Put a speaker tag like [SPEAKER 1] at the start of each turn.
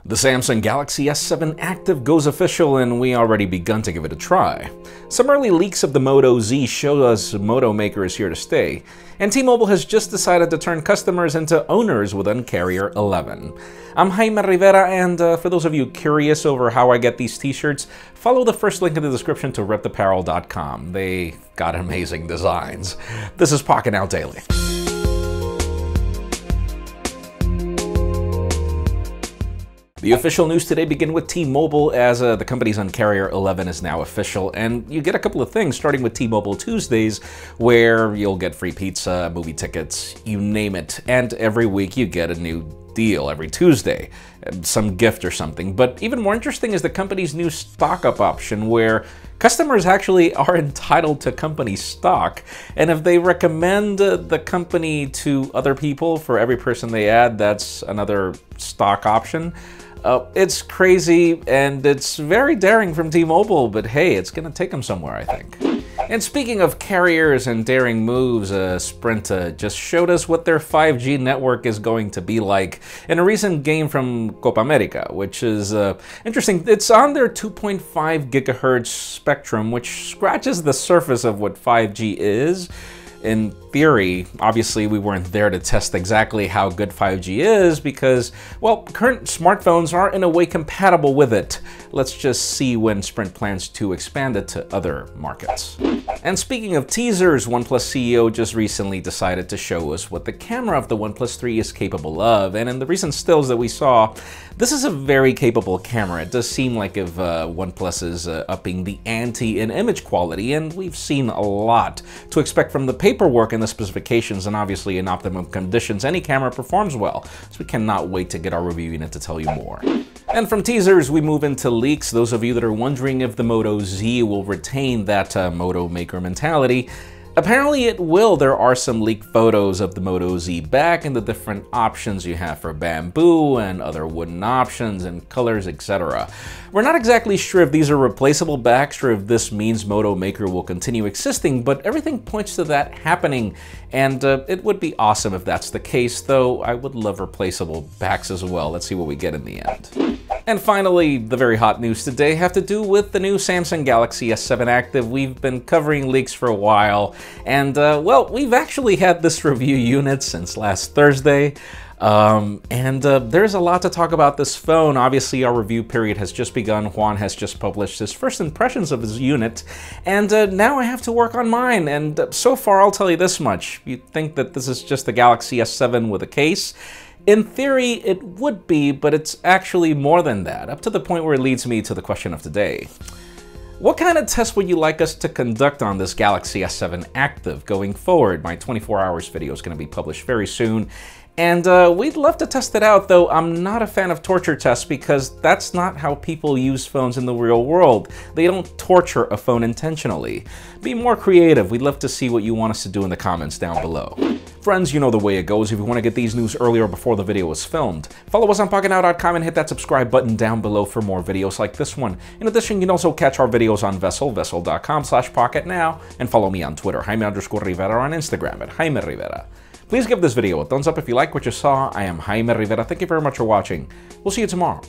[SPEAKER 1] The Samsung Galaxy S7 Active goes official, and we already begun to give it a try. Some early leaks of the Moto Z show us Moto Maker is here to stay, and T-Mobile has just decided to turn customers into owners with Un-carrier 11. I'm Jaime Rivera, and for those of you curious over how I get these t-shirts, follow the first link in the description to repapparel.com. They got amazing designs. This is Pocketnow Daily. The official news today begin with T-Mobile, as the company's Un-carrier 11 is now official, and you get a couple of things, starting with T-Mobile Tuesdays, where you'll get free pizza, movie tickets, you name it, and every week you get a new deal every Tuesday, some gift or something. But even more interesting is the company's new stock-up option, where customers actually are entitled to company stock, and if they recommend the company to other people, for every person they add, that's another stock option. It's crazy, and it's very daring from T-Mobile, but hey, it's gonna take them somewhere, I think. And speaking of carriers and daring moves, Sprint just showed us what their 5G network is going to be like in a recent game from Copa América, which is interesting. It's on their 2.5 gigahertz spectrum, which scratches the surface of what 5G is. In theory, obviously we weren't there to test exactly how good 5G is because, well, current smartphones are in a way compatible with it. Let's just see when Sprint plans to expand it to other markets. And speaking of teasers, OnePlus CEO just recently decided to show us what the camera of the OnePlus 3 is capable of, and in the recent stills that we saw, this is a very capable camera. It does seem like if OnePlus is upping the ante in image quality, and we've seen a lot to expect from the paperwork and the specifications, and obviously in optimum conditions, any camera performs well. So we cannot wait to get our review unit to tell you more. And from teasers, we move into leaks. Those of you that are wondering if the Moto Z will retain that Moto Maker mentality, apparently it will. There are some leaked photos of the Moto Z back and the different options you have for bamboo and other wooden options and colors, etc. We're not exactly sure if these are replaceable backs or if this means Moto Maker will continue existing, but everything points to that happening, and it would be awesome if that's the case, though I would love replaceable backs as well. Let's see what we get in the end. And finally, the very hot news today have to do with the new Samsung Galaxy S7 Active. We've been covering leaks for a while, and well, we've actually had this review unit since last Thursday. There's a lot to talk about this phone. Obviously, our review period has just begun. Juan has just published his first impressions of his unit, and now I have to work on mine. And so far, I'll tell you this much. You'd think that this is just the Galaxy S7 with a case. In theory, it would be, but it's actually more than that, up to the point where it leads me to the question of today. What kind of tests would you like us to conduct on this Galaxy S7 Active going forward? My 24 hours video is going to be published very soon, and we'd love to test it out, though I'm not a fan of torture tests because that's not how people use phones in the real world. They don't torture a phone intentionally. Be more creative. We'd love to see what you want us to do in the comments down below. Friends, you know the way it goes. If you want to get these news earlier before the video is filmed, follow us on Pocketnow.com and hit that subscribe button down below for more videos like this one. In addition, you can also catch our videos on vessel.com/Pocketnow, and follow me on Twitter, Jaime_Rivera, on Instagram at Jaime Rivera. Please give this video a thumbs up if you like what you saw. I am Jaime Rivera. Thank you very much for watching. We'll see you tomorrow.